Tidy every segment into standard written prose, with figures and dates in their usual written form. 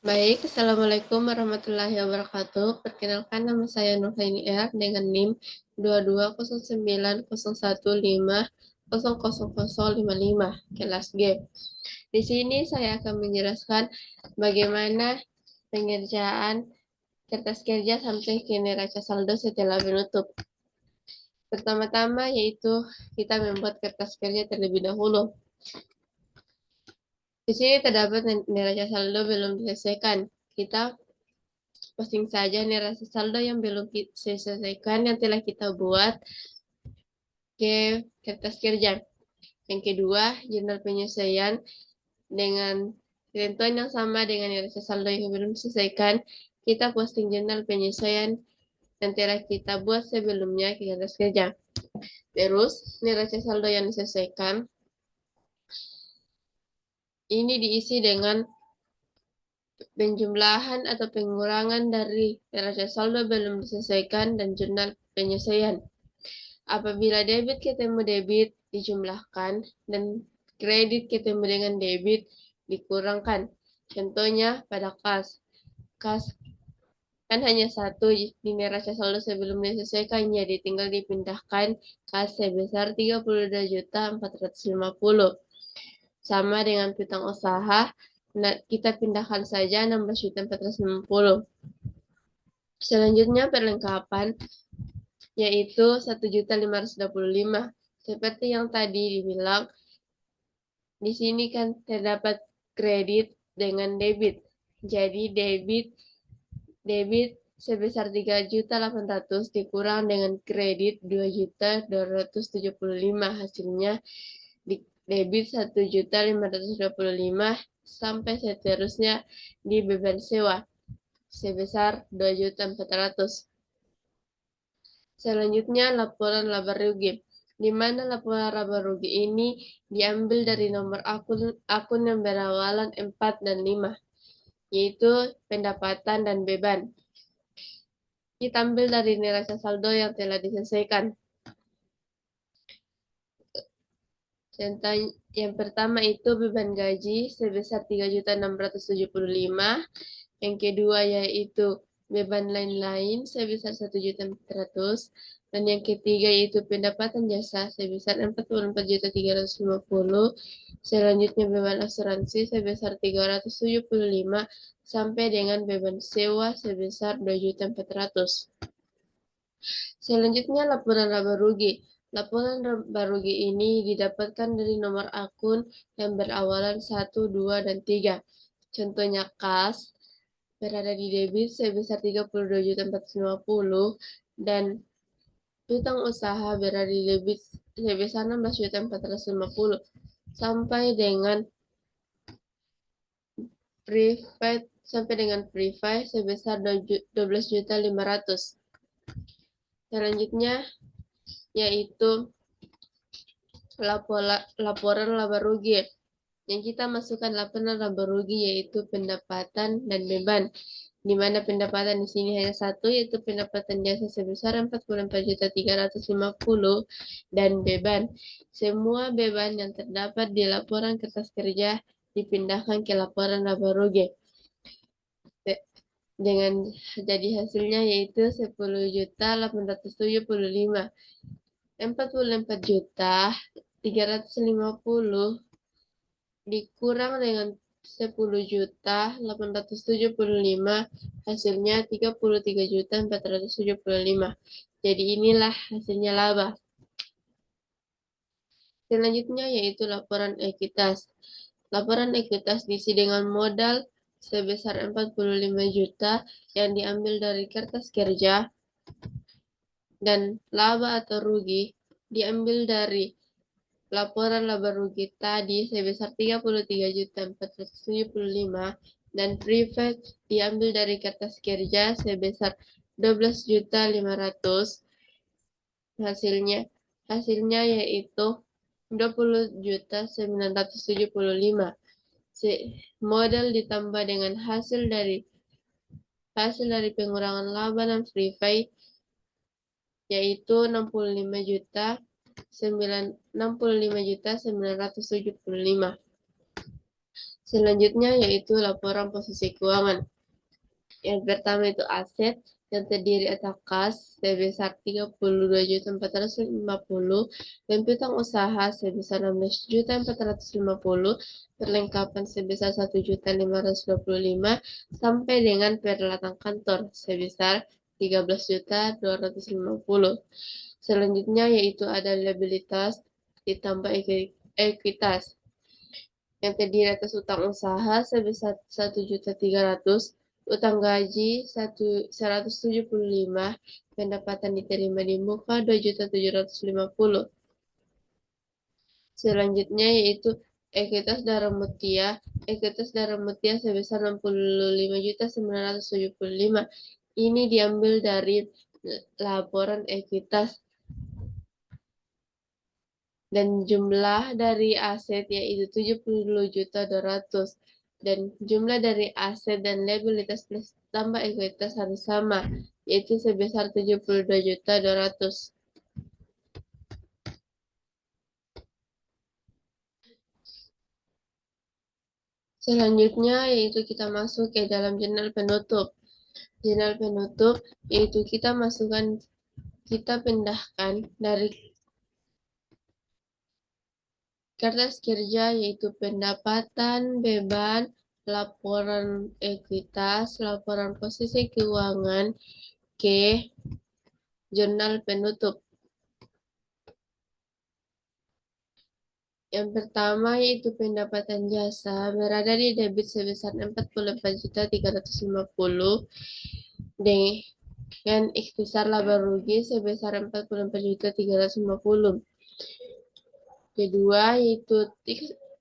Baik, Assalamualaikum warahmatullahi wabarakatuh. Perkenalkan, nama saya Nurhaini R dengan NIM 220901500055 kelas G. Di sini saya akan menjelaskan bagaimana pengerjaan kertas kerja sampai ke neraca saldo setelah menutup. Pertama-tama yaitu kita membuat kertas kerja terlebih dahulu. Di sini terdapat neraca saldo belum diselesaikan. Kita posting saja neraca saldo yang belum diselesaikan yang telah kita buat ke kertas kerja. Yang kedua, jurnal penyesuaian dengan ketentuan yang sama dengan neraca saldo yang belum diselesaikan. Kita posting jurnal penyesuaian yang telah kita buat sebelumnya ke kertas kerja. Terus, neraca saldo yang diselesaikan ini diisi dengan penjumlahan atau pengurangan dari neraca saldo belum diselesaikan dan jurnal penyesuaian. Apabila debit ketemu debit dijumlahkan dan kredit ketemu dengan debit dikurangkan. Contohnya pada kas. Kas kan hanya satu di neraca saldo sebelum diselesaikan, jadi tinggal dipindahkan kas sebesar 32.450. Sama dengan piutang usaha, kita pindahkan saja 16.450. Selanjutnya perlengkapan, yaitu 1.525. Seperti yang tadi dibilang, di sini kan terdapat kredit dengan debit. Jadi debit sebesar 3.800 dikurang dengan kredit 2.275. Hasilnya debit 1.525 sampai seterusnya di beban sewa sebesar 2.400. Selanjutnya laporan laba rugi, di mana laporan laba rugi ini diambil dari nomor akun yang berawalan 4 dan 5, yaitu pendapatan dan beban. Kita ambil dari neraca saldo yang telah diselesaikan. Contoh yang pertama itu beban gaji sebesar 3.675. Yang kedua yaitu beban lain-lain sebesar 1.400. Dan yang ketiga yaitu pendapatan jasa sebesar 44.350. Selanjutnya beban asuransi sebesar 375 sampai dengan beban sewa sebesar 2.400. Selanjutnya laporan laba rugi. Laporan laba rugi ini didapatkan dari nomor akun yang berawalan 1, 2, dan 3. Contohnya kas berada di debit sebesar 32.450 dan piutang usaha berada di debit sebesar 16.450 sampai dengan private sebesar 12.500. Selanjutnya yaitu laporan laba rugi. Yang kita masukkan laporan laba rugi yaitu pendapatan dan beban, di mana pendapatan di sini hanya satu, yaitu pendapatan jasa sebesar 44.350 dan beban. Semua beban yang terdapat di laporan kertas kerja dipindahkan ke laporan laba rugi. Dengan jadi hasilnya yaitu 10.875. 44.350 dikurang dengan 10.875, hasilnya 33.475. Jadi inilah hasilnya laba. Selanjutnya yaitu laporan ekuitas. Laporan ekuitas diisi dengan modal sebesar 45 juta yang diambil dari kertas kerja dan laba atau rugi diambil dari laporan laba rugi tadi sebesar 33.475 dan private diambil dari kertas kerja sebesar 12.500. Hasilnya yaitu 20.975. Modal ditambah dengan hasil dari pengurangan laba dan free pay yaitu 65.975. Selanjutnya yaitu laporan posisi keuangan. Yang pertama itu aset yang terdiri atas kas sebesar 32.450 dan piutang usaha sebesar 16.450, perlengkapan sebesar 1.525 sampai dengan peralatan kantor sebesar 13.250. Selanjutnya yaitu ada liabilitas ditambah ekuitas yang terdiri atas utang usaha sebesar 1.300.000, utang gaji 175, pendapatan diterima di muka 2.750. Selanjutnya yaitu ekuitas darah mutia. Ekuitas darah mutia sebesar 65.975. Ini diambil dari laporan ekuitas. Dan jumlah dari aset yaitu 70.200.000 dan jumlah dari aset dan liabilitas plus tambah ekuitas harus sama yaitu sebesar 72.200. Selanjutnya yaitu kita masuk ke dalam jurnal penutup. Jurnal penutup yaitu kita pindahkan dari kertas kerja yaitu pendapatan, beban, laporan ekuitas, laporan posisi keuangan ke jurnal penutup. Yang pertama yaitu pendapatan jasa berada di debit sebesar 44.350 dengan ikhtisar laba rugi sebesar 44.350. Kedua yaitu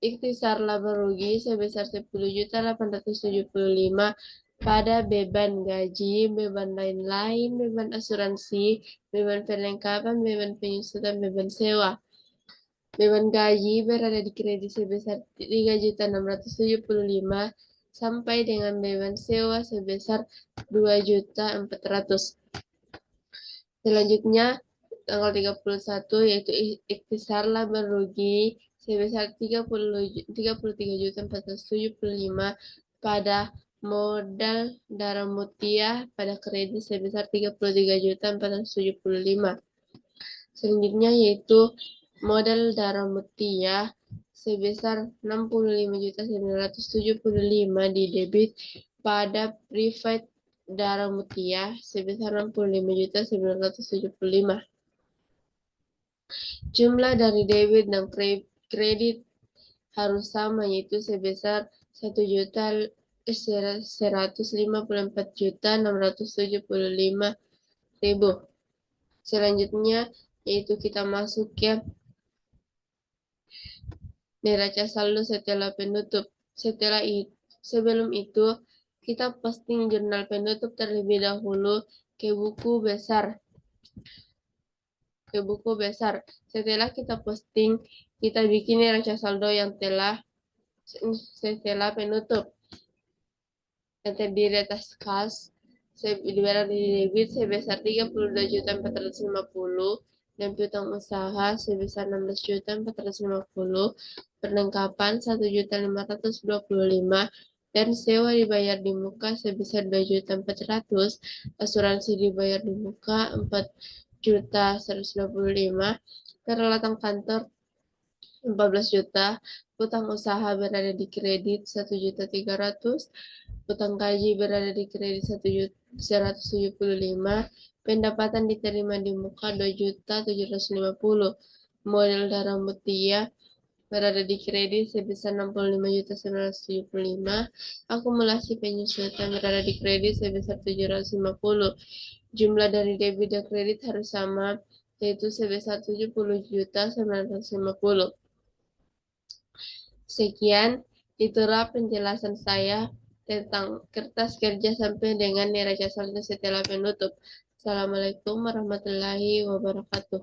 ikhtisar laba rugi sebesar 10.875 pada beban gaji, beban lain-lain, beban asuransi, beban perlengkapan, beban penyusutan, beban sewa. Beban gaji berada di kredit sebesar 3.675 sampai dengan beban sewa sebesar 2.400. Selanjutnya tanggal 31 yaitu ikhtisar laba rugi sebesar 33.475 pada modal darah mutia pada kredit sebesar 33.475. Selanjutnya yaitu modal darah mutia sebesar 65.975 di debit pada private darah mutia sebesar 65.975. Jumlah dari debit dan kredit harus sama yaitu sebesar 1.154.675.000. Selanjutnya yaitu kita masuk ke neraca saldo setelah penutup. Sebelum itu kita posting jurnal penutup terlebih dahulu ke buku besar. Setelah kita posting, kita bikin neraca saldo yang setelah penutup. Yang terdiri atas kas berada di debit sebesar 32.450 dan piutang usaha sebesar 16.450, perlengkapan 1.525 dan sewa dibayar di muka sebesar 2.400, asuransi dibayar di muka 4.125, peralatan kantor 14 juta, utang usaha berada di kredit 1.300, utang gaji berada di kredit 175, pendapatan diterima di muka 2.750, modal darah mutia berada di kredit sebesar 65.975, akumulasi penyusutan berada di kredit sebesar 750, jumlah dari debit dan kredit harus sama yaitu sebesar 70.950. Sekian, itulah penjelasan saya tentang kertas kerja sampai dengan neraca saldo setelah penutup. Assalamualaikum warahmatullahi wabarakatuh.